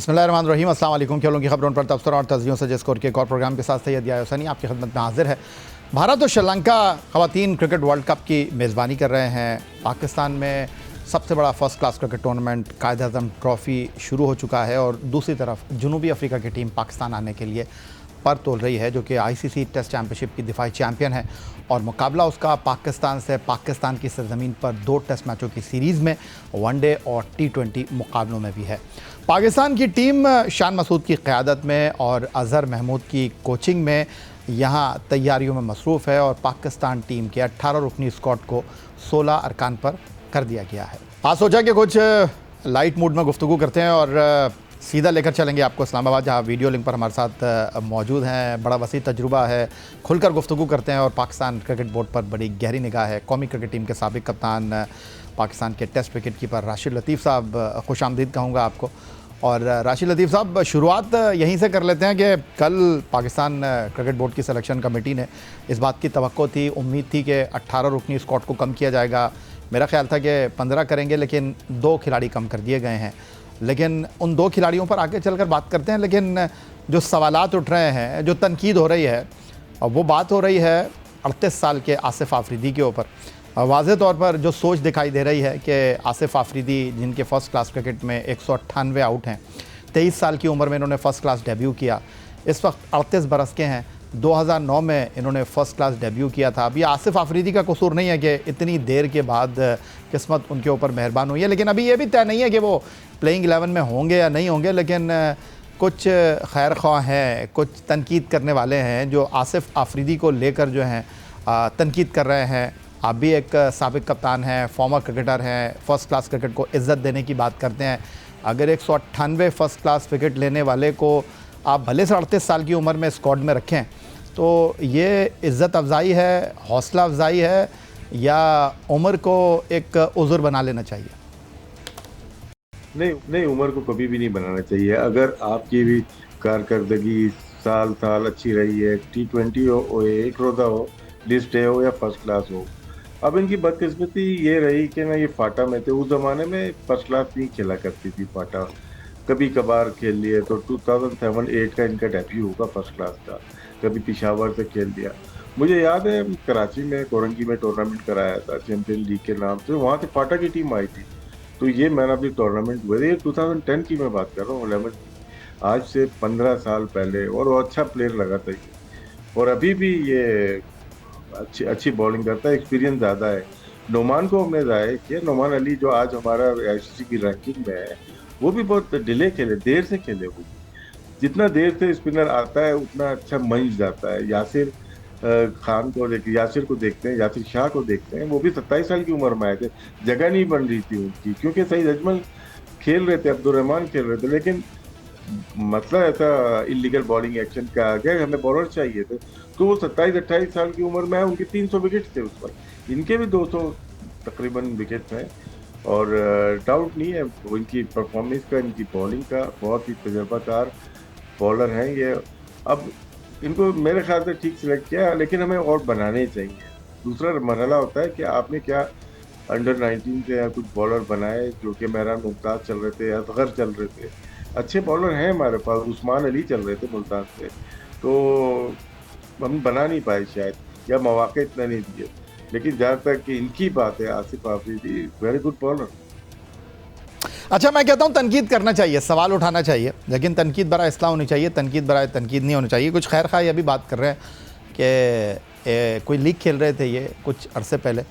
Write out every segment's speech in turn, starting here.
बिस्मिल्लाहिर्रहमानिर्रहीम, अस्सलाम वालेकुम। खेलों की खबरों पर तबसरा और तस्वीरों से स्कोर के एक और प्रोग्राम के साथ सैयद याहिया हुसैनी आपकी खिदमत में हाजिर है। भारत और श्रीलंका ख़वातीन क्रिकेट वर्ल्ड कप की मेज़बानी कर रहे हैं। पाकिस्तान में सबसे बड़ा first class cricket tournament Quaid-e-Azam trophy शुरू हो चुका है और दूसरी तरफ जनूबी अफ्रीका की टीम पाकिस्तान आने के लिए पर तोल रही है, जो कि आईसीसी टेस्ट चैम्पियनशिप की दिफाई चैम्पियन है और मुकाबला उसका पाकिस्तान से पाकिस्तान की सरजमीन पर 2 टेस्ट मैचों की सीरीज़ में, वनडे और T20 मुकाबलों में भी है। पाकिस्तान की टीम शान मसूद की क़यादत में और अज़हर महमूद की कोचिंग में यहाँ तैयारियों में मसरूफ़ है और पाकिस्तान टीम के 18 रुकनी स्क्वाड को 16 अरकान पर कर दिया गया है। आज सोचा कि कुछ लाइट मूड में गुफ्तगू करते हैं और सीधा लेकर चलेंगे आपको इस्लामाबाद, जहाँ वीडियो लिंक पर हमारे साथ मौजूद हैं। बड़ा वसी तजुर्बा है, खुलकर गुफ्तगू करते हैं और पाकिस्तान क्रिकेट बोर्ड पर बड़ी गहरी निगाह है। कौमी क्रिकेट टीम के साबिक कप्तान, पाकिस्तान के टेस्ट विकेट कीपर राशिद लतीफ़ साहब, खुश आमदीद कहूँगा आपको। और राशिद लतीफ़ साहब, शुरुआत यहीं से कर लेते हैं कि कल पाकिस्तान क्रिकेट बोर्ड की सिलेक्शन कमेटी ने इस बात की तवक्को थी, उम्मीद थी कि 18 रुकनी स्क्वाड को कम किया जाएगा। मेरा ख्याल था कि 15 करेंगे, लेकिन 2 खिलाड़ी कम कर दिए गए हैं। लेकिन उन 2 खिलाड़ियों पर आगे चलकर बात करते हैं। लेकिन जो सवालात उठ रहे हैं, जो तनकीद हो रही है, वो बात हो रही है 38 साल के आसिफ आफरीदी के ऊपर। वाज़े तौर पर जो सोच दिखाई दे रही है कि आसिफ आफरीदी, जिनके फ़र्स्ट क्लास क्रिकेट में 198 आउट हैं, 23 साल की उम्र में इन्होंने फ़र्स्ट क्लास डेब्यू किया, इस वक्त 38 बरस के हैं। 2009 में इन्होंने फ़र्स्ट क्लास डेब्यू किया था। अब ये आसिफ आफरीदी का कसूर नहीं है कि इतनी देर के बाद किस्मत उनके ऊपर मेहरबान हुई है, लेकिन अभी ये भी तय नहीं है कि वो प्लेइंग 11 में होंगे या नहीं होंगे। लेकिन कुछ खैर ख्वाह हैं, कुछ तनकीद करने वाले हैं जो आसिफ आफरीदी को लेकर जो हैं तनकीद कर रहे हैं। आप भी एक साबिक कप्तान हैं, फॉर्मर क्रिकेटर हैं, फ़र्स्ट क्लास क्रिकेट को इज़्ज़त देने की बात करते हैं। अगर 198 फ़र्स्ट क्लास विकेट लेने वाले को आप भले से 38 साल की उम्र में स्क्वाड में रखें, तो ये इज़्ज़त अफ़ज़ाई है, हौसला अफ़ज़ाई है, या उम्र को एक उज़्र बना लेना चाहिए? नहीं, उम्र को कभी भी नहीं बनाना चाहिए। अगर आपकी भी कारकर्दगी साल साल अच्छी रही है, T20 हो, एक रोज़ा हो, लिस्ट ए हो या फर्स्ट क्लास हो। अब इनकी बदकिस्मती ये रही कि ना ये फाटा में थे। उस ज़माने में फर्स्ट क्लास नहीं खेला करती थी फाटा, कभी कभार खेल लिए। तो 2007-8 का इनका डेब्यू होगा फर्स्ट क्लास का, कभी पेशावर से खेल लिया। मुझे याद है कराची में कोरंगी में टूर्नामेंट कराया था चैम्पियन लीग के नाम से, वहाँ से फाटा की टीम आई थी। तो ये मैन ऑफ द टूर्नामेंट हुए थे। 2010 की मैं बात कर रहा हूँ, 11 की, आज से 15 साल पहले। और वो अच्छा प्लेयर लगा था ये, और अभी भी ये अच्छी बॉलिंग करता है, एक्सपीरियंस ज़्यादा है। नोमान को हमने ज़ाया किया। नोमान अली जो आज हमारा आईसीसी की रैंकिंग में है, वो भी बहुत डिले खेले, देर से खेले। वो जितना देर से स्पिनर आता है उतना अच्छा मंच जाता है। यासिर खान को यासिर को देखते हैं, यासिर शाह को देखते हैं, वो भी 27 साल की उम्र में आए थे। जगह नहीं बन रही थी उनकी, क्योंकि सईद अजमल खेल रहे थे, अब्दुल रहमान खेल रहे थे, लेकिन मतलब ऐसा इलीगल बॉलिंग एक्शन का आ गया, हमें बॉलर चाहिए थे। तो वो 27-28 साल की उम्र में है, उनके 300 विकेट थे उस वक्त, इनके भी 200 तकरीबन विकेट हैं। और डाउट नहीं है इनकी परफॉर्मेंस का, इनकी बॉलिंग का। बहुत ही तजर्बाकार बॉलर हैं ये। अब इनको मेरे ख्याल से ठीक सिलेक्ट किया, लेकिन हमें और बनाने चाहिए। दूसरा मरहला होता है कि आपने क्या अंडर 19 से या कुछ बॉलर बनाए, जो कि मेहरान मुमताज़ चल रहे थे, असगर चल रहे थे, अच्छे बॉलर हैं हमारे पास, उस्मान अली चल रहे थे मुल्तान से। तो हम बना नहीं पाए शायद, या मौके इतना नहीं दिए। लेकिन जहाँ तक कि इनकी बात है, Asif Afridi very good bowler. अच्छा, मैं कहता हूँ तनकीद करना चाहिए, सवाल उठाना चाहिए, लेकिन तनकीद बराए इस्लाह होनी चाहिए, तनकीद बराए तनकीद नहीं होनी चाहिए। कुछ खैर खा ये भी बात कर रहे हैं कि कोई लीग खेल रहे थे ये कुछ अरसे पहले,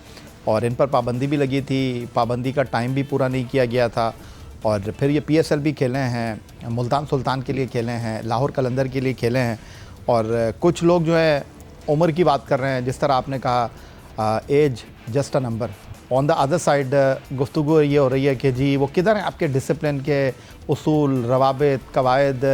और इन पर पाबंदी भी लगी थी, पाबंदी का टाइम भी पूरा नहीं किया गया था, और फिर ये PSL भी खेले हैं, मुल्तान सुल्तान के लिए खेले हैं, लाहौर कलंदर के लिए खेले हैं। और कुछ लोग जो है उम्र की बात कर रहे हैं, जिस तरह आपने कहा as just a number. On the other side गुफ्तगू ये हो रही है कि जी वो किधर हैं आपके डिसिप्लिन के उसूल, रवाबित, कवायद।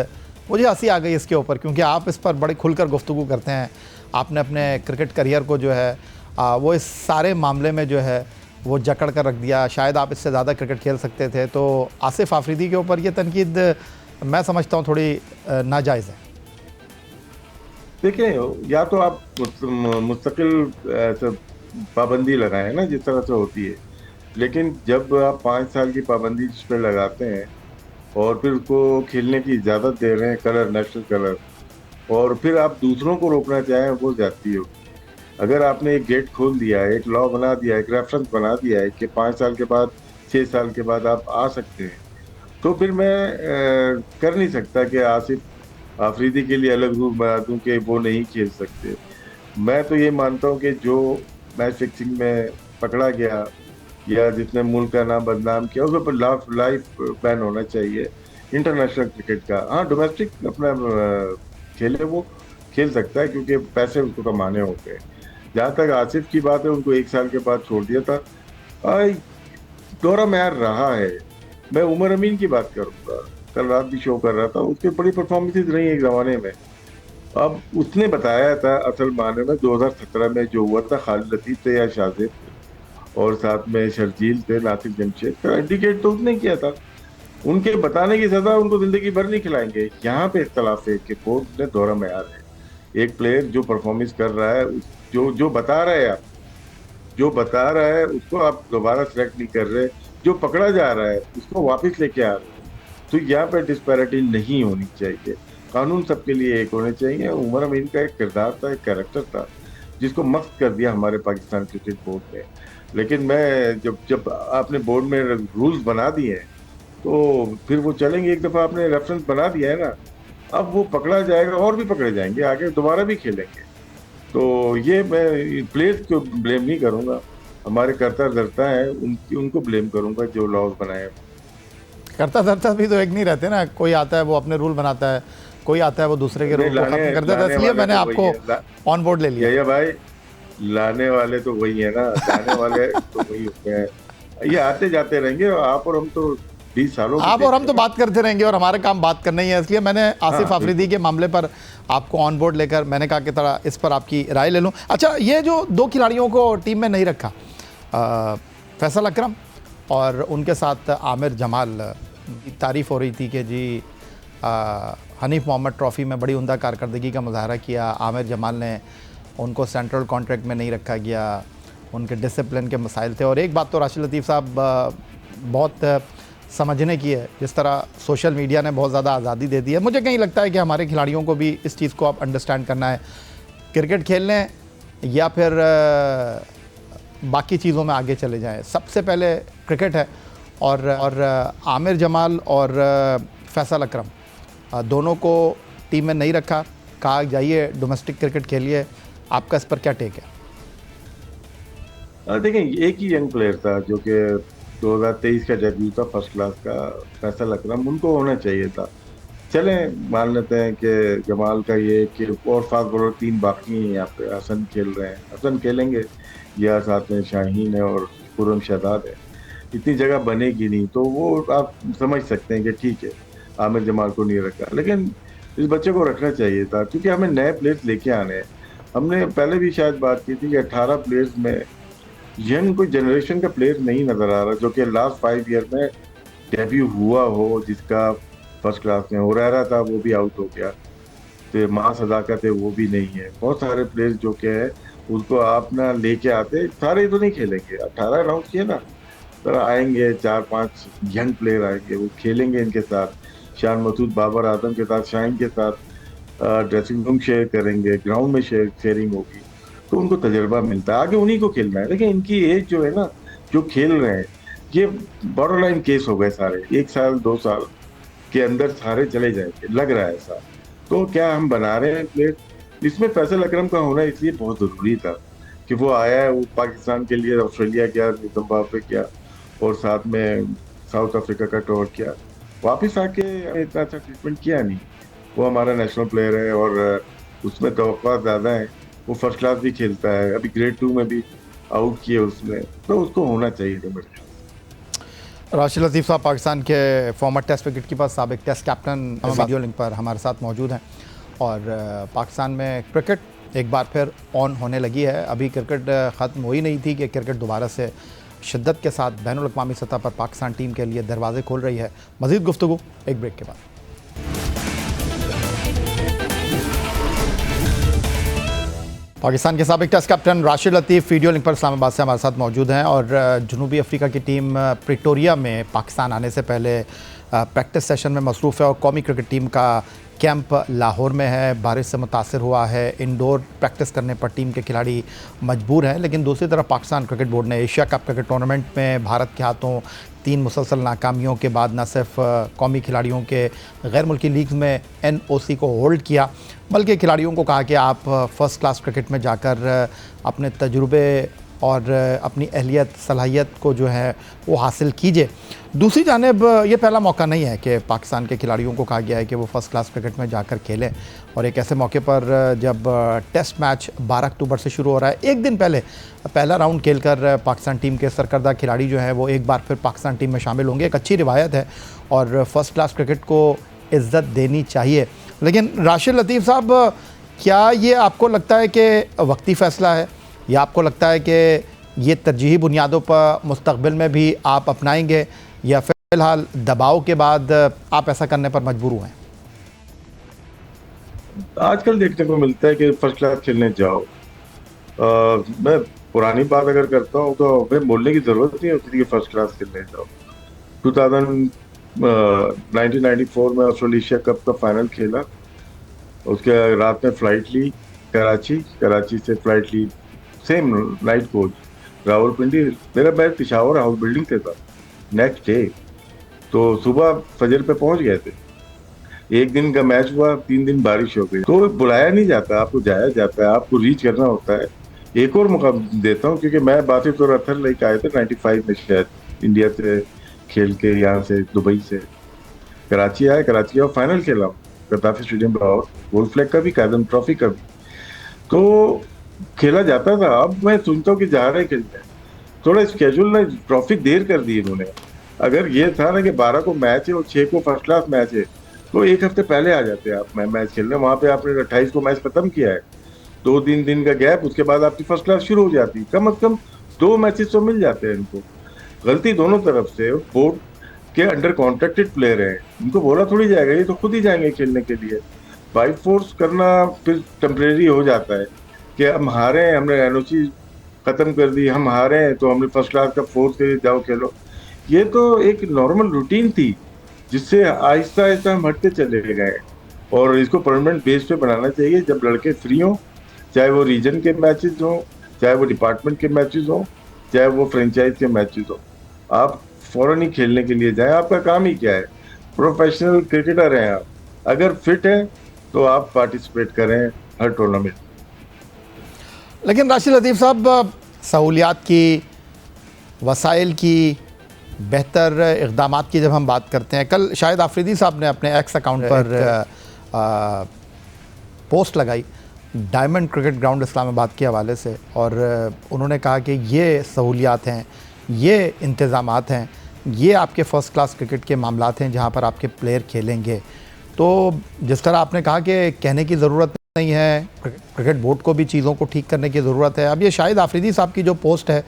मुझे हंसी आ गई इसके ऊपर, क्योंकि आप इस पर बड़ी खुलकर गुफ्तगू करते हैं। आपने अपने क्रिकेट करियर को जो है वो इस सारे मामले में जो है वो जकड़ कर रख दिया। शायद आप इससे ज़्यादा क्रिकेट खेल सकते थे। तो आसिफ आफरीदी के ऊपर ये तनकीद मैं समझता हूँ थोड़ी नाजायज़ है। देखिए, या तो आप मुस्तकिल पाबंदी लगाएं ना, जिस तरह से होती है। लेकिन जब आप 5 साल की पाबंदी जिस पर लगाते हैं, और फिर उसको खेलने की इजाज़त दे रहे हैं, कलर, नेशनल कलर, और फिर आप दूसरों को रोकना चाहें, वो ज्यादती होगी। अगर आपने एक गेट खोल दिया है, एक लॉ बना दिया है, एक रेफरेंस बना दिया है कि 5 साल के बाद, 6 साल के बाद आप आ सकते हैं, तो फिर मैं कर नहीं सकता कि आसिफ आफरीदी के लिए अलग रूल बना दूं कि वो नहीं खेल सकते। मैं तो ये मानता हूँ कि जो मैच फिक्सिंग में पकड़ा गया या जिसने मुल्क का नाम बदनाम किया, उसके ऊपर लाइफ बैन होना चाहिए इंटरनेशनल क्रिकेट का। हाँ, डोमेस्टिक अपना खेले, वो खेल सकता है क्योंकि पैसे उसको कमाने होते हैं। जहाँ तक आसिफ की बात है, उनको 1 साल के बाद छोड़ दिया था। आ, दौरा मैच रहा है। मैं उमर अमीन की बात करूंगा, कल रात भी शो कर रहा था, उसकी बड़ी परफॉर्मेंसेज रही एक जमाने में। अब उसने बताया था असल माने में 2017 में जो हुआ था, खालिद लतीफ थे या शाजिद और साथ में शर्जील थे, नासिर जमशेद का इंडिकेट तो उसने किया था। उनके बताने की सजा उनको जिंदगी भर नहीं खिलाएंगे। यहाँ पे इख्तलाफ है कि कोर्ट ने दौरा मैयार है। एक प्लेयर जो परफॉर्मेंस कर रहा है, जो जो बता रहा है, आप जो बता रहा है उसको आप दोबारा सिलेक्ट नहीं कर रहे, जो पकड़ा जा रहा है उसको वापस लेके आ रहे हैं। तो यहाँ पे डिस्पैरिटी नहीं होनी चाहिए। कानून सबके लिए एक होने चाहिए। उमर अमीन का एक किरदार था, एक कैरेक्टर था, जिसको मस्त कर दिया हमारे पाकिस्तान क्रिकेट बोर्ड ने। लेकिन मैं जब जब आपने बोर्ड में रूल्स बना दिए हैं, तो फिर वो चलेंगे। एक दफा आपने रेफरेंस बना दिया है ना, अब वो पकड़ा जाएगा और भी पकड़े जाएंगे, आगे दोबारा भी खेलेंगे। तो ये मैं प्लेयर्स को ब्लेम नहीं करूंगा, हमारे कर्ता धर्ता है उनको ब्लेम करूंगा जो लॉज बनाए। करता धरता भी तो एक नहीं रहते ना, कोई आता है वो अपने रूल बनाता है, कोई आता है वो दूसरे के रूल को खत्म कर देता है। इसलिए मैंने आपको ऑन बोर्ड ले लिया। ये भाई, लाने वाले तो वही है ना, लाने वाले तो वही होते हैं। ये आते जाते रहेंगे, आप और हम तो 20 सालों आप और हम तो बात करते रहेंगे और हमारे काम बात करना ही है। इसलिए मैंने आसिफ आफरीदी के मामले पर आपको ऑन बोर्ड लेकर मैंने कहा कि थोड़ा इस पर आपकी राय ले लूं। अच्छा, ये जो 2 खिलाड़ियों को टीम में नहीं रखा, फैसल अकरम और उनके साथ आमिर जमाल, तारीफ हो रही थी कि जी हनीफ मोहम्मद ट्रॉफ़ी में बड़ी उम्दा कारकर्दगी का मुजाहरा किया, आमिर जमाल ने उनको सेंट्रल कॉन्ट्रैक्ट में नहीं रखा गया, उनके डिसिप्लिन के मसाइल थे। और एक बात तो राशिद लतीफ़ साहब बहुत समझने की है, जिस तरह सोशल मीडिया ने बहुत ज़्यादा आज़ादी दे दी है, मुझे कहीं लगता है कि हमारे खिलाड़ियों को भी इस चीज़ को आप अंडरस्टैंड करना है, क्रिकेट खेल लें या फिर बाकी चीज़ों में आगे चले जाएं। सबसे पहले क्रिकेट है। और आमिर जमाल और फैसल अकरम दोनों को टीम में नहीं रखा, कहा जाइए डोमेस्टिक क्रिकेट खेलिए। आपका इस पर क्या टेक है? देखें, एक ही यंग प्लेयर था जो कि 2023 का डेब्यू था फर्स्ट क्लास का, फैसल अकरम, उनको होना चाहिए था। चलें, मान लेते हैं कि जमाल का ये कि और फास्ट बॉलर 3 बाकी हैं यहाँ पे। हसन खेल रहे हैं, हसन खेलेंगे, या साथ में शाहीन है और खुर्रम शहजाद है। इतनी जगह बनेगी नहीं, तो वो आप समझ सकते हैं कि ठीक है आमिर जमाल को नहीं रखा, लेकिन इस बच्चे को रखना चाहिए था क्योंकि हमें नए प्लेयर्स लेके आने हैं। हमने पहले भी शायद बात की थी कि 18 प्लेयर्स में यंग कोई जनरेशन का प्लेयर नहीं नजर आ रहा जो कि लास्ट 5 ईयर में डेब्यू हुआ हो, जिसका फर्स्ट क्लास में हो रहा था, वो भी आउट हो गया। तो मां सदाकत है, वो भी नहीं है। बहुत सारे प्लेयर्स जो कि है उसको आप ना लेके आते, सारे तो नहीं खेलेंगे। 18 अनाउंस किए ना, तो आएंगे 4-5 यंग प्लेयर आएंगे, वो खेलेंगे इनके साथ। शान मसूद, बाबर आजम के साथ, शाहीन के साथ ड्रेसिंग रूम शेयर करेंगे, ग्राउंड में शेयरिंग होगी, तो उनको तजर्बा मिलता है। आगे उन्हीं को खेलना है। लेकिन इनकी एज जो है ना, जो खेल रहे हैं, ये बॉर्डर लाइन केस हो गए सारे। 1 साल 2 साल के अंदर सारे चले जाएंगे, लग रहा है ऐसा। तो क्या हम बना रहे हैं प्लेयर? इसमें फैसल अकरम का होना इसलिए बहुत ज़रूरी था कि वो आया है, वो पाकिस्तान के लिए ऑस्ट्रेलिया गया, जिम्बाब्वे गया और साथ में साउथ अफ्रीका का टूर किया। वापस आके इतना अच्छा ट्रीटमेंट किया नहीं। वो हमारा नेशनल प्लेयर है और उसमें तवक्कुआ ज़्यादा है। वो फर्स्ट क्लास भी खेलता है, अभी ग्रेड 2 में भी आउट किए उसमें, तो उसको होना चाहिए था मेरे ख्याल। राशिद लतीफ़ साहब पाकिस्तान के फॉर्मर टेस्ट विकेट कीपर, साबिक टेस्ट कैप्टन, वीडियो लिंक पर हमारे साथ मौजूद हैं। और पाकिस्तान में क्रिकेट एक बार फिर ऑन होने लगी है। अभी क्रिकेट ख़त्म हो ही नहीं थी कि क्रिकेट दोबारा से शिद्दत के साथ बैनुल अक़वामी सतह पर पाकिस्तान टीम के लिए दरवाजे खोल रही है। मज़ीद गुफ्तगू एक ब्रेक के बाद। पाकिस्तान के साबिक टेस्ट कैप्टन राशिद लतीफ़ वीडियो लिंक पर इस्लामाबाद से हमारे साथ मौजूद हैं। और जनूबी अफ्रीका की टीम प्रिटोरिया में पाकिस्तान आने से पहले प्रैक्टिस सेशन में मसरूफ़ है और कौमी क्रिकेट टीम का कैंप लाहौर में है। बारिश से मुतासर हुआ है, इंडोर प्रैक्टिस करने पर टीम के खिलाड़ी मजबूर हैं। लेकिन दूसरी तरफ पाकिस्तान क्रिकेट बोर्ड ने एशिया कप क्रिकेट टूर्नामेंट में भारत के हाथों 3 मुसलसल नाकामियों के बाद न सिर्फ कौमी खिलाड़ियों के गैर मुल्की लीग में NOC को होल्ड किया, बल्कि खिलाड़ियों को कहा कि आप फ़र्स्ट क्लास क्रिकेट में जाकर अपने तजुर्बे और अपनी अहलियत सलाहियत को जो है वो हासिल कीजिए। दूसरी जानिब ये पहला मौका नहीं है कि पाकिस्तान के खिलाड़ियों को कहा गया है कि वो फ़र्स्ट क्लास क्रिकेट में जाकर खेलें, और एक ऐसे मौके पर जब टेस्ट मैच 12 अक्टूबर से शुरू हो रहा है, एक दिन पहले पहला राउंड खेलकर पाकिस्तान टीम के सरकर्दा खिलाड़ी जो हैं वो एक बार फिर पाकिस्तान टीम में शामिल होंगे। एक अच्छी रिवायत है और फ़र्स्ट क्लास क्रिकेट को इज़्ज़त देनी चाहिए। लेकिन राशिद लतीफ़ साहब, क्या ये आपको लगता है कि वक्ती फ़ैसला है, या आपको लगता है कि ये तरजीही बुनियादों पर मुस्तक़बिल में भी आप अपनाएंगे, या फ़िलहाल दबाव के बाद आप ऐसा करने पर मजबूर हुए हैं? आजकल देखने को मिलता है कि फर्स्ट क्लास खेलने जाओ। मैं पुरानी बात अगर करता हूँ तो हमें बोलने की ज़रूरत नहीं होती थी कि फर्स्ट क्लास खेलने जाओ। 1994 में ऑस्ट्रेलिया कप का फाइनल खेला, उसके रात में फ़्लाइट ली कराची से फ़्लाइट ली, सेम नाइट कोच रावलपिंडी। मेरा बैग पिशावर हाउस बिल्डिंग से था नेक्स्ट डे, तो सुबह फजर पे पहुंच गए थे। एक दिन का मैच हुआ, 3 दिन बारिश हो गई, तो बुलाया नहीं जाता, आपको जाया जाता है, आपको रीच करना होता है। एक और मौका देता हूँ, क्योंकि मैं बासित और अथर लेके आए थे 95 में शायद इंडिया से खेल के, यहाँ से दुबई से कराची आया, कराची और फाइनल खेला Gaddafi stadium Lahore, gold flag का भी, कादम ट्रॉफी का भी, तो खेला जाता था। अब मैं सुनता हूँ कि जा रहे खेलते हैं, थोड़ा स्केड्यूल ना ट्रॉफी देर कर दी इन्होंने। अगर ये था ना कि 12 को मैच है और 6 को फर्स्ट क्लास मैच है, तो एक हफ्ते पहले आ जाते हैं आप मैच खेलने। वहां पे आपने 28 को मैच खत्म किया है, 2-3 दिन का गैप, उसके बाद आपकी फर्स्ट क्लास शुरू हो जाती। कम से कम 2 मैचेस तो मिल जाते हैं इनको। गलती दोनों तरफ से, बोर्ड के अंडर कॉन्ट्रैक्टेड प्लेयर हैं, इनको बोला थोड़ी जाएगा, ये तो खुद ही जाएंगे खेलने के लिए। बाई फोर्स करना फिर टेम्परेरी हो जाता है कि हम हारे हैं, हमने NOC खत्म कर दी, हम हारे हैं तो हमने फर्स्ट क्लास का फोर्स के जाओ खेलो। ये तो एक नॉर्मल रूटीन थी जिससे आहिस्ता आहिस्ता हम हटते चले गए, और इसको परमानेंट बेस पे बनाना चाहिए। जब लड़के फ्री हों, चाहे वो रीजन के मैचेस हों, चाहे वो डिपार्टमेंट के मैचेस हों, चाहे वो फ्रेंचाइज के मैचेस हों, आप फौरन ही खेलने के लिए जाएं। आपका काम ही क्या है, प्रोफेशनल क्रिकेटर हैं आप, अगर फिट हैं तो आप पार्टिसिपेट करें हर टूर्नामेंट। लेकिन राशिद लतीफ़ साहब, सहूलियात की, वसाइल की, बेहतर इक़दामात की जब हम बात करते हैं, कल शाहिद आफरीदी साहब ने अपने एक्स अकाउंट पर पोस्ट लगाई डायमंड क्रिकेट ग्राउंड इस्लामाबाद के हवाले से, और उन्होंने कहा कि ये सहूलियात हैं, ये इंतज़ामात हैं, ये आपके फ़र्स्ट क्लास क्रिकेट के मामलात हैं जहाँ पर आपके प्लेयर खेलेंगे। तो जिस तरह आपने कहा कि कहने की ज़रूरत नहीं है, क्रिकेट बोर्ड को भी चीज़ों को ठीक करने की ज़रूरत है। अब ये शाहिद आफरीदी साहब की जो पोस्ट है,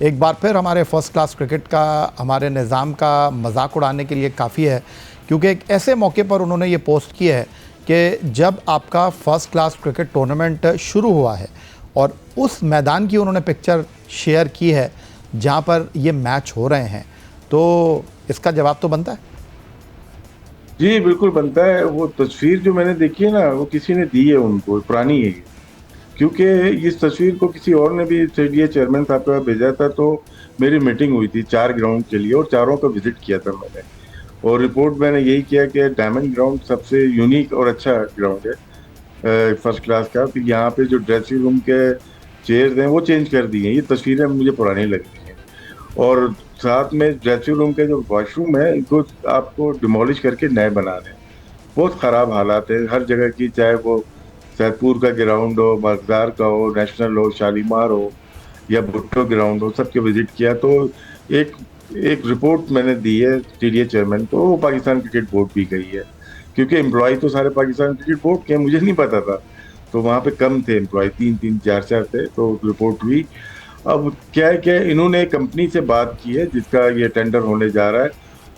एक बार फिर हमारे फ़र्स्ट क्लास क्रिकेट का, हमारे निज़ाम का मजाक उड़ाने के लिए काफ़ी है, क्योंकि एक ऐसे मौके पर उन्होंने ये पोस्ट की है कि जब आपका फ़र्स्ट क्लास क्रिकेट टूर्नामेंट शुरू हुआ है, और उस मैदान की उन्होंने पिक्चर शेयर की है जहाँ पर ये मैच हो रहे हैं, तो इसका जवाब तो बनता है। जी बिल्कुल बनता है। वो तस्वीर जो मैंने देखी है ना, वो किसी ने दी है उनको, पुरानी है, क्योंकि इस तस्वीर को किसी और ने भी CDA चेयरमैन साहब के पास भेजा था। तो मेरी मीटिंग हुई थी 4 ग्राउंड के लिए, और चारों का विजिट किया था मैंने, और रिपोर्ट मैंने यही किया कि डायमंड ग्राउंड सबसे यूनिक और अच्छा ग्राउंड है फर्स्ट क्लास का। फिर यहाँ पे जो ड्रेसिंग रूम के चेयर्स हैं वो चेंज कर दी हैं, ये तस्वीरें मुझे पुरानी लगती हैं। और साथ में ड्रेसिंग रूम के जो वॉशरूम है, इनको आपको डिमोलिश करके नए बना रहे हैं। बहुत ख़राब हालात है हर जगह की, चाहे वो सैदपुर का ग्राउंड हो, मकदार का हो, नेशनल हो, शालीमार हो, या भुट्टो ग्राउंड हो, सबके विजिट किया। तो एक रिपोर्ट मैंने दी है CDA चेयरमैन को, वो पाकिस्तान क्रिकेट बोर्ड भी गई है, क्योंकि एम्प्लॉय तो सारे पाकिस्तान क्रिकेट बोर्ड के, मुझे नहीं पता था, तो वहाँ पे कम थे एम्प्लॉय, 3-3, 4-4 थे, तो रिपोर्ट हुई। अब क्या है कि इन्होंने कंपनी से बात की है जिसका ये टेंडर होने जा रहा है,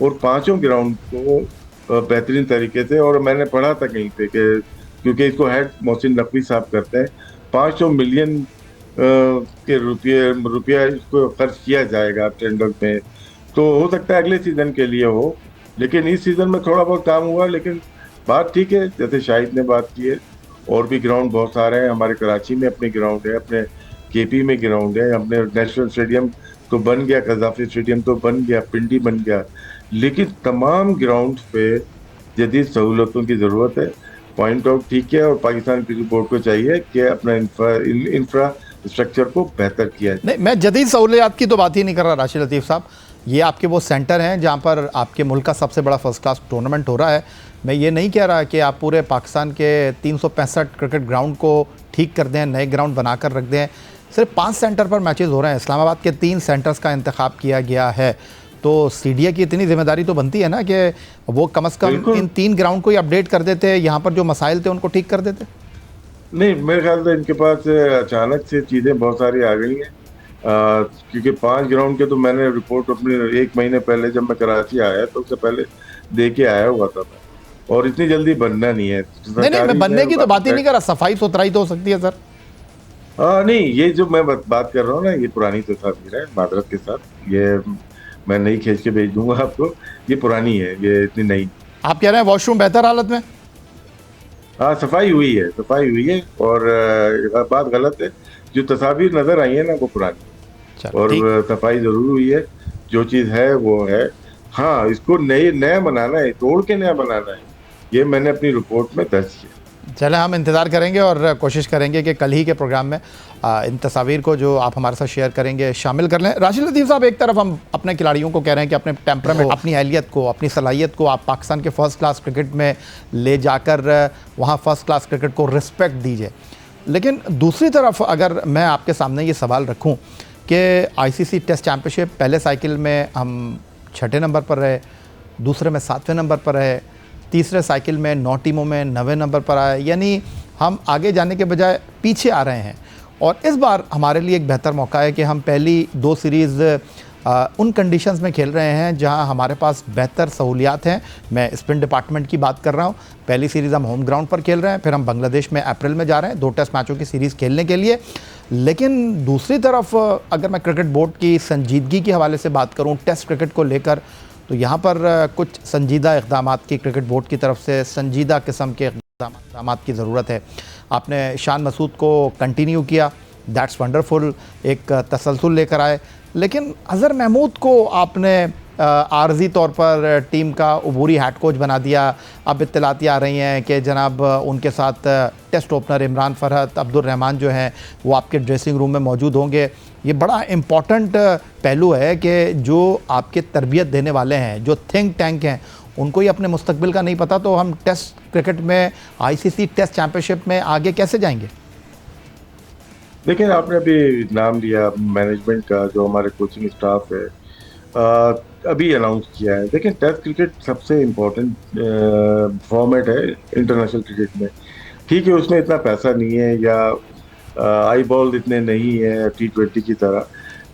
और 5 ग्राउंड को बेहतरीन तरीके से, और मैंने पढ़ा था कहीं पे कि क्योंकि इसको हेड मोहसिन नकवी साहब करते हैं, 500 मिलियन के रुपया इसको खर्च किया जाएगा टेंडर में। तो हो सकता है अगले सीजन के लिए हो, लेकिन इस सीजन में थोड़ा बहुत काम हुआ, लेकिन बात ठीक है, जैसे शाहिद ने बात की है, और भी ग्राउंड बहुत सारे हैं। हमारे कराची में अपने ग्राउंड है, अपने केपी में ग्राउंड है, अपने नेशनल स्टेडियम तो बन गया, कजाफी स्टेडियम तो बन गया, पिंडी बन गया, लेकिन तमाम ग्राउंड पे जदीद सहूलतों की जरूरत है। पॉइंट आउट ठीक है, और पाकिस्तान क्रिकेट बोर्ड को चाहिए कि अपना इंफ्रास्ट्रक्चर को बेहतर किया जाए। नहीं, मैं जदीद सहूलियात की तो बात ही नहीं कर रहा राशिद लतीफ़ साहब। ये आपके वो सेंटर हैं जहाँ पर आपके मुल्क का सबसे बड़ा फर्स्ट क्लास टूर्नामेंट हो रहा है। मैं ये नहीं कह रहा कि आप पूरे पाकिस्तान के 365 क्रिकेट ग्राउंड को ठीक कर दें, नए ग्राउंड बनाकर रख दें। सिर्फ 5 सेंटर पर मैचेस हो रहे हैं। इस्लामाबाद के 3 सेंटर्स का इंतखाब किया गया है। तो सीडीए की इतनी जिम्मेदारी तो बनती है ना कि वो कम से कम इन 3 ग्राउंड को ही अपडेट कर देते, यहाँ पर जो मसाइल थे उनको ठीक कर देते। नहीं, मेरे ख्याल से इनके पास अचानक से चीजें बहुत सारी आ गई हैं। क्योंकि 5 ग्राउंड के तो मैंने रिपोर्ट अपने 1 महीने पहले जब मैं कराची आया तो उससे पहले दे के आया हुआ था मैं, और इतनी जल्दी बनना नहीं है। नहीं, मैं बनने की तो बात ही नहीं कर रहा, सफाई सुथराई तो हो सकती है सर। हाँ नहीं, ये जो मैं बात कर रहा हूँ ना, ये पुरानी तस्वीर है, मादरत के साथ। ये मैं नहीं खींच के भेज दूंगा आपको, ये पुरानी है, ये इतनी नई। आप कह रहे हैं वॉशरूम बेहतर हालत में? हाँ, सफाई हुई है, सफाई हुई है, और बात गलत है, जो तस्वीर नजर आई है ना वो पुरानी है, चलो और ठीक। सफाई जरूर हुई है। जो चीज है वो है। हाँ, इसको नया बनाना है, तोड़ के नया बनाना है, ये मैंने अपनी रिपोर्ट में दर्ज किया। चले, हम इंतज़ार करेंगे और कोशिश करेंगे कि कल ही के प्रोग्राम में इन तस्वीर को जो आप हमारे साथ शेयर करेंगे शामिल कर लें। राशिद लतीफ़ साहब, एक तरफ हम अपने खिलाड़ियों को कह रहे हैं कि अपने टेम्परामेंट, अपनी अहलियत को, अपनी सलाहियत को आप पाकिस्तान के फ़र्स्ट क्लास क्रिकेट में ले जाकर वहाँ फ़र्स्ट क्लास क्रिकेट को रिस्पेक्ट दीजिए। लेकिन दूसरी तरफ अगर मैं आपके सामने ये सवाल रखूँ कि आईसीसी टेस्ट चैम्पियनशिप पहले साइकिल में हम 6ठे नंबर पर रहे, दूसरे में 7वें नंबर पर रहे, तीसरे साइकिल में 9 टीमों में 9वें नंबर पर आए, यानी हम आगे जाने के बजाय पीछे आ रहे हैं। और इस बार हमारे लिए एक बेहतर मौका है कि हम पहली 2 सीरीज़ उन कंडीशंस में खेल रहे हैं जहां हमारे पास बेहतर सहूलियात हैं। मैं स्पिन डिपार्टमेंट की बात कर रहा हूं। पहली सीरीज़ हम होम ग्राउंड पर खेल रहे हैं, फिर हम बांग्लादेश में अप्रैल में जा रहे हैं 2 टेस्ट मैचों की सीरीज़ खेलने के लिए। लेकिन दूसरी तरफ अगर मैं क्रिकेट बोर्ड की संजीदगी के हवाले से बात करूँ टेस्ट क्रिकेट को लेकर, तो यहाँ पर कुछ संजीदा इक़दामात की क्रिकेट बोर्ड की तरफ से संजीदा किस्म के इक़दामात की ज़रूरत है। आपने शान मसूद को कंटिन्यू किया, दैट्स वंडरफुल, एक तसलसल लेकर आए। लेकिन अज़हर महमूद को आपने आर्जी तौर पर टीम का अबूरी हेड कोच बना दिया। अब इत्तलाती आ रही हैं कि जनाब उनके साथ टेस्ट ओपनर इमरान फरहत, अब्दुल रहमान जो हैं वो आपके ड्रेसिंग रूम में मौजूद होंगे। ये बड़ा इम्पॉर्टेंट पहलू है कि जो आपके तरबियत देने वाले हैं, जो थिंक टैंक हैं, उनको ही अपने मुस्तकबिल का नहीं पता, तो हम टेस्ट क्रिकेट में आईसीसी टेस्ट चैम्पियनशिप में आगे कैसे जाएंगे? देखिए, आपने अभी नाम लिया मैनेजमेंट का, जो हमारे कोचिंग स्टाफ है अभी अनाउंस किया है। देखिए, टेस्ट क्रिकेट सबसे इम्पोर्टेंट फॉर्मेट है इंटरनेशनल क्रिकेट में। ठीक है, उसमें इतना पैसा नहीं है, या आई बॉल इतने नहीं है T20 की तरह,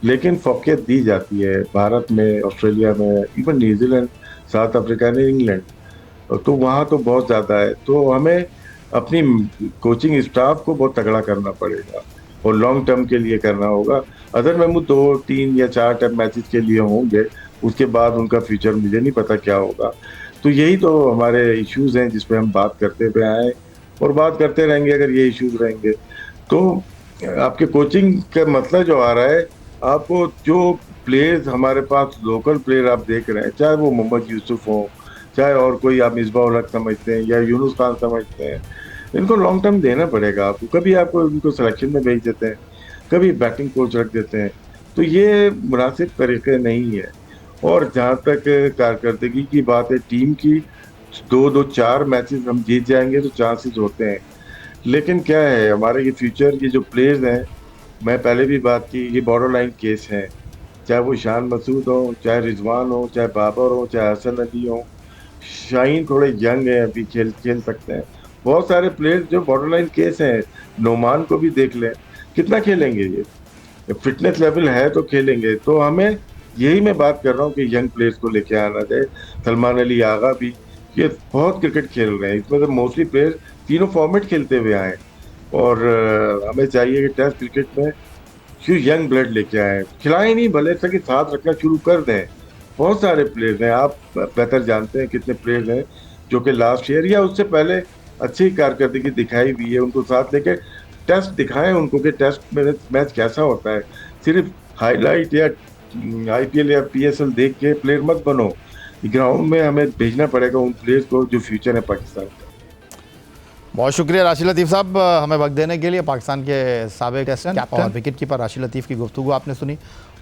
लेकिन फोकियत दी जाती है भारत में, ऑस्ट्रेलिया में, इवन न्यूजीलैंड, साउथ अफ्रीका ने, इंग्लैंड, तो वहाँ तो बहुत ज़्यादा है। तो हमें अपनी कोचिंग स्टाफ को बहुत तगड़ा करना पड़ेगा, और लॉन्ग टर्म के लिए करना होगा। अदर महमूद 2, 3 या 4 टर्म मैचेस के लिए होंगे, उसके बाद उनका फ्यूचर मुझे नहीं पता क्या होगा। तो यही तो हमारे इश्यूज हैं जिस पे हम बात करते हुए आए, और बात करते रहेंगे अगर ये इश्यूज रहेंगे। तो आपके कोचिंग का मतलब जो आ रहा है, आपको जो प्लेयर्स हमारे पास लोकल प्लेयर आप देख रहे हैं, चाहे वो मोहम्मद यूसुफ हो, चाहे और कोई आप मिसबाह उल हक समझते हैं या यूनुस खान समझते हैं, इनको लॉन्ग टर्म देना पड़ेगा आपको। कभी आपको इनको सिलेक्शन में भेज देते हैं, कभी बैटिंग कोच रख देते हैं, तो ये मुनासिब तरीके नहीं है। और जहाँ तक कारकर्दगी की बात है टीम की, 2-2, 4 मैचेस हम जीत जाएंगे तो चांसेस होते हैं। लेकिन क्या है, हमारे ये फ्यूचर, ये जो प्लेयर्स हैं, मैं पहले भी बात की, ये बॉर्डर लाइन केस हैं। चाहे वो शान मसूद हो, चाहे रिजवान हो, चाहे बाबर हो, चाहे हसन अली हो। शाहीन थोड़े यंग है, अभी खेल सकते हैं। बहुत सारे प्लेयर्स जो बॉर्डर लाइन केस हैं, नोमान को भी देख लें, कितना खेलेंगे ये? फिटनेस लेवल है तो खेलेंगे। तो हमें, यही मैं बात कर रहा हूँ कि यंग प्लेयर्स को लेके आना चाहिए। सलमान अली आगा भी, ये बहुत क्रिकेट खेल रहे हैं, इसमें तो मोस्टली प्लेयर तीनों फॉर्मेट खेलते हुए आए, और हमें चाहिए कि टेस्ट क्रिकेट में यंग ब्लड लेके आए, खिलाएं नहीं भले, तक साथ रखना शुरू कर दें, बहुत सारे प्लेयर्स हैं, आप बेहतर जानते हैं कितने प्लेयर्स हैं जो कि लास्ट ईयर या उससे पहले अच्छी कारकर्दगी दिखाई हुई है। उनको साथ लेके टेस्ट दिखाएं उनको कि टेस्ट में मैच कैसा होता है। सिर्फ हाईलाइट या आईपीएल या पीएसएल देख के प्लेयर मत बनो। ग्राउंड में हमें भेजना पड़ेगा उन प्लेयर्स को जो फ्यूचर है पाकिस्तान का। बहुत शुक्रिया राशिद लतीफ़ साहब हमें वक्त देने के लिए। पाकिस्तान के साबिक कैप्टन और विकेट कीपर राशिद लतीफ़ की गुफ्तगू आपने सुनी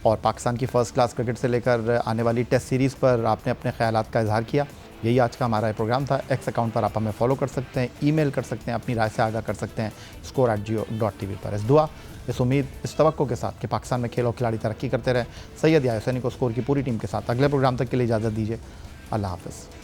और पाकिस्तान की फ़र्स्ट क्लास क्रिकेट से लेकर आने वाली टेस्ट सीरीज़ पर आपने अपने ख़यालात का इजहार किया। यही आज का हमारा प्रोग्राम था। एक्स अकाउंट पर आप हमें फॉलो कर सकते हैं, ईमेल कर सकते हैं, अपनी राय से आगाह कर सकते हैं score@geo.tv पर। इस दुआ, इस उम्मीद, इस तवक्को के साथ कि पाकिस्तान में खेल और खिलाड़ी तरक्की करते रहे, सैयद याहिया हुसैनी को स्कोर की पूरी टीम के साथ अगले प्रोग्राम तक के लिए इजाज़त दीजिए। अल्लाह हाफ़िज़।